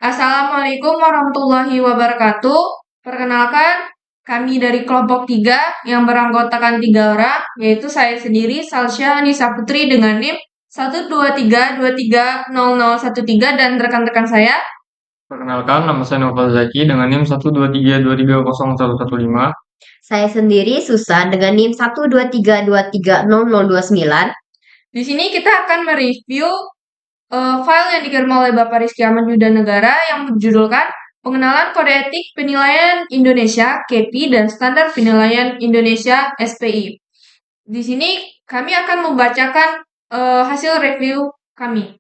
Assalamualaikum warahmatullahi wabarakatuh. Perkenalkan, kami dari kelompok 3 yang beranggotakan 3 orang, yaitu saya sendiri, Salsya Nisa Putri dengan NIM 123230013 dan rekan-rekan saya. Perkenalkan, nama saya Noval Zaki dengan NIM 123230115. Saya sendiri Susan dengan NIM 123230029. Di sini kita akan mereview file yang dikirim oleh Bapak Rizky Ahmad Yudanegara yang berjudulkan Pengenalan Kode Etik Penilaian Indonesia (KEPI) dan Standar Penilaian Indonesia (SPI). Di sini kami akan membacakan hasil review kami.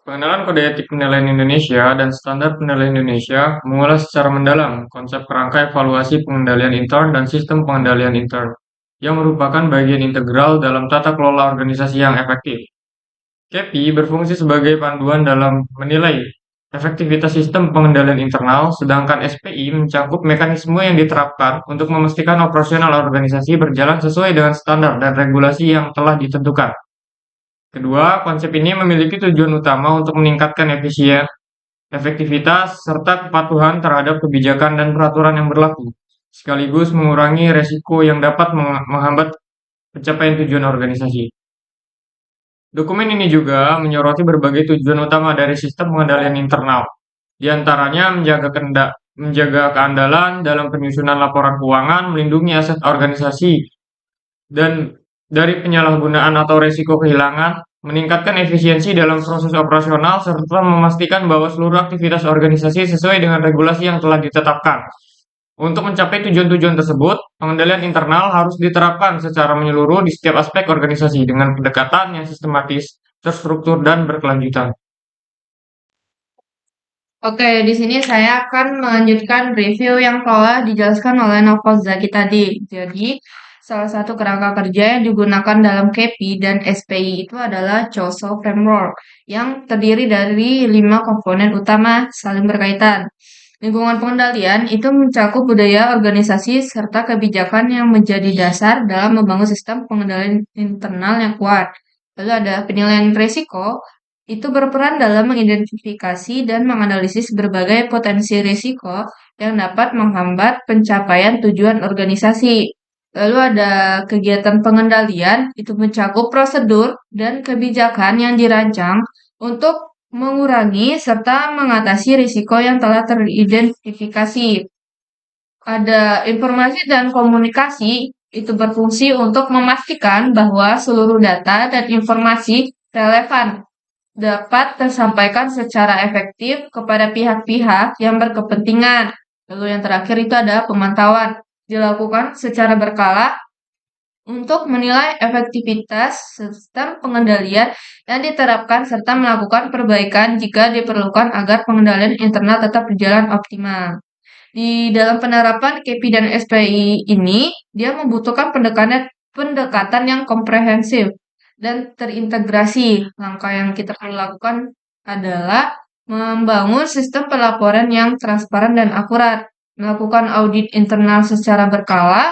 Pengenalan Kode Etik Penilaian Indonesia dan Standar Penilaian Indonesia mengulas secara mendalam konsep kerangka evaluasi pengendalian intern dan sistem pengendalian intern, yang merupakan bagian integral dalam tata kelola organisasi yang efektif. KEPI berfungsi sebagai panduan dalam menilai efektivitas sistem pengendalian internal, sedangkan SPI mencakup mekanisme yang diterapkan untuk memastikan operasional organisasi berjalan sesuai dengan standar dan regulasi yang telah ditentukan. Kedua, konsep ini memiliki tujuan utama untuk meningkatkan efektivitas, serta kepatuhan terhadap kebijakan dan peraturan yang berlaku, sekaligus mengurangi resiko yang dapat menghambat pencapaian tujuan organisasi. Dokumen ini juga menyoroti berbagai tujuan utama dari sistem pengendalian internal, di antaranya menjaga keandalan dalam penyusunan laporan keuangan, melindungi aset organisasi dan dari penyalahgunaan atau resiko kehilangan, meningkatkan efisiensi dalam proses operasional, serta memastikan bahwa seluruh aktivitas organisasi sesuai dengan regulasi yang telah ditetapkan. Untuk mencapai tujuan-tujuan tersebut, pengendalian internal harus diterapkan secara menyeluruh di setiap aspek organisasi dengan pendekatan yang sistematis, terstruktur, dan berkelanjutan. Oke, di sini saya akan melanjutkan review yang telah dijelaskan oleh Novel Zaki tadi. Jadi, salah satu kerangka kerja yang digunakan dalam KEPI dan SPI itu adalah COSO Framework, yang terdiri dari 5 komponen utama saling berkaitan. Lingkungan pengendalian itu mencakup budaya organisasi serta kebijakan yang menjadi dasar dalam membangun sistem pengendalian internal yang kuat. Lalu ada penilaian risiko, itu berperan dalam mengidentifikasi dan menganalisis berbagai potensi risiko yang dapat menghambat pencapaian tujuan organisasi. Lalu ada kegiatan pengendalian, itu mencakup prosedur dan kebijakan yang dirancang untuk mengurangi serta mengatasi risiko yang telah teridentifikasi. Ada informasi dan komunikasi, itu berfungsi untuk memastikan bahwa seluruh data dan informasi relevan dapat tersampaikan secara efektif kepada pihak-pihak yang berkepentingan. Lalu yang terakhir itu ada pemantauan, dilakukan secara berkala untuk menilai efektivitas sistem pengendalian yang diterapkan serta melakukan perbaikan jika diperlukan agar pengendalian internal tetap berjalan optimal. Di dalam penerapan KEPI dan SPI ini, dia membutuhkan pendekatan yang komprehensif dan terintegrasi. Langkah yang kita perlu lakukan adalah membangun sistem pelaporan yang transparan dan akurat, melakukan audit internal secara berkala,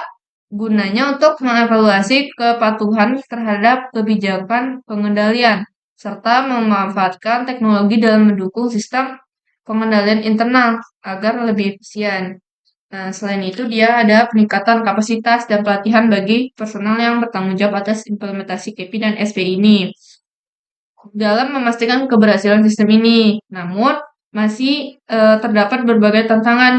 gunanya untuk mengevaluasi kepatuhan terhadap kebijakan pengendalian, serta memanfaatkan teknologi dalam mendukung sistem pengendalian internal agar lebih efisien. Nah, selain itu dia ada peningkatan kapasitas dan pelatihan bagi personal yang bertanggung jawab atas implementasi KEPI dan SPI ini dalam memastikan keberhasilan sistem ini. Namun, masih terdapat berbagai tantangan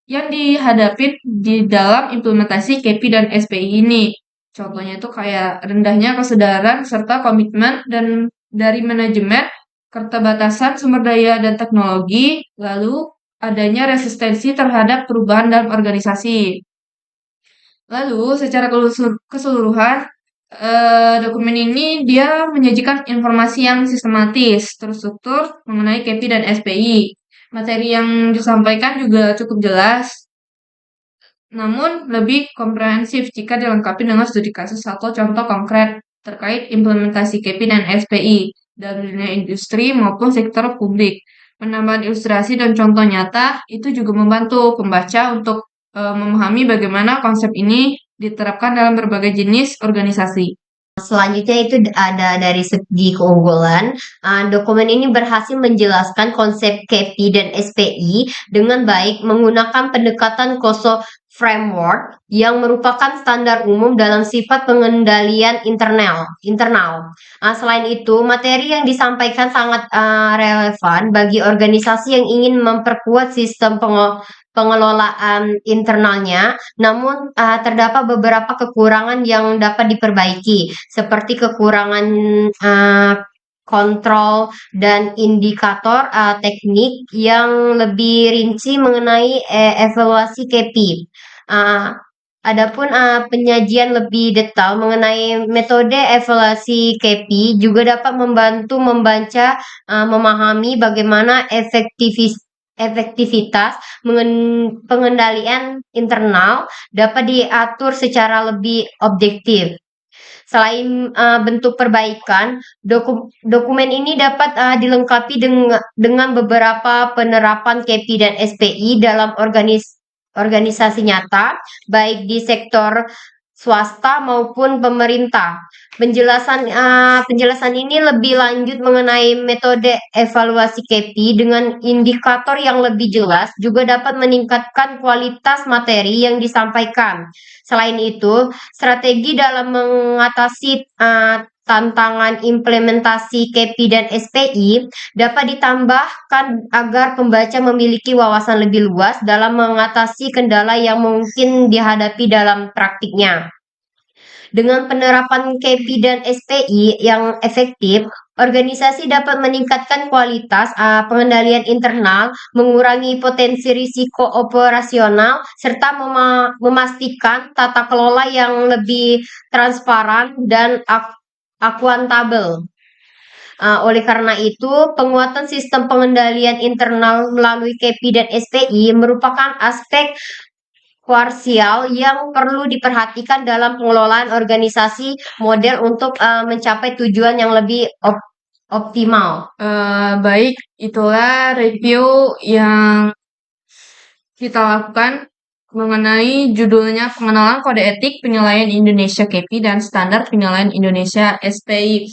yang dihadapi di dalam implementasi KEPI dan SPI ini. Contohnya itu kayak rendahnya kesadaran serta komitmen dan dari manajemen, keterbatasan sumber daya dan teknologi, lalu adanya resistensi terhadap perubahan dalam organisasi. Lalu, secara keseluruhan, dokumen ini dia menyajikan informasi yang sistematis, terstruktur mengenai KEPI dan SPI. Materi yang disampaikan juga cukup jelas, namun lebih komprehensif jika dilengkapi dengan studi kasus atau contoh konkret terkait implementasi KEPI dan SPI dalam dunia industri maupun sektor publik. Penambahan ilustrasi dan contoh nyata itu juga membantu pembaca untuk memahami bagaimana konsep ini diterapkan dalam berbagai jenis organisasi. Selanjutnya itu ada dari segi keunggulan. Dokumen ini berhasil menjelaskan konsep KPI dan SPI dengan baik menggunakan pendekatan COSO framework yang merupakan standar umum dalam sifat pengendalian internal. Selain itu, materi yang disampaikan sangat relevan bagi organisasi yang ingin memperkuat sistem pengelolaan internalnya, namun terdapat beberapa kekurangan yang dapat diperbaiki, seperti kekurangan kontrol dan indikator teknik yang lebih rinci mengenai evaluasi KPI. Adapun penyajian lebih detail mengenai metode evaluasi KPI juga dapat membantu membaca, memahami bagaimana efektivitas pengendalian internal dapat diatur secara lebih objektif. Selain bentuk perbaikan, dokumen ini dapat dilengkapi dengan beberapa penerapan KPI dan SPI dalam organisasi nyata, baik di sektor swasta maupun pemerintah. Penjelasan ini lebih lanjut mengenai metode evaluasi KPI dengan indikator yang lebih jelas juga dapat meningkatkan kualitas materi yang disampaikan. Selain itu, strategi dalam mengatasi tantangan implementasi KPI dan SPI dapat ditambahkan agar pembaca memiliki wawasan lebih luas dalam mengatasi kendala yang mungkin dihadapi dalam praktiknya. Dengan penerapan KPI dan SPI yang efektif, organisasi dapat meningkatkan kualitas pengendalian internal, mengurangi potensi risiko operasional, serta memastikan tata kelola yang lebih transparan dan akuntabel. Oleh karena itu, penguatan sistem pengendalian internal melalui KPI dan SPI merupakan aspek krusial yang perlu diperhatikan dalam pengelolaan organisasi model untuk mencapai tujuan yang lebih optimal. Baik, itulah review yang kita lakukan mengenai judulnya Pengenalan Kode Etik Penilaian Indonesia KPI dan Standar Penilaian Indonesia SPI.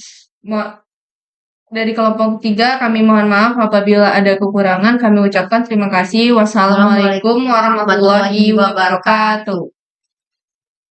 Dari kelompok 3, kami mohon maaf apabila ada kekurangan. Kami ucapkan terima kasih. Wassalamualaikum warahmatullahi wabarakatuh.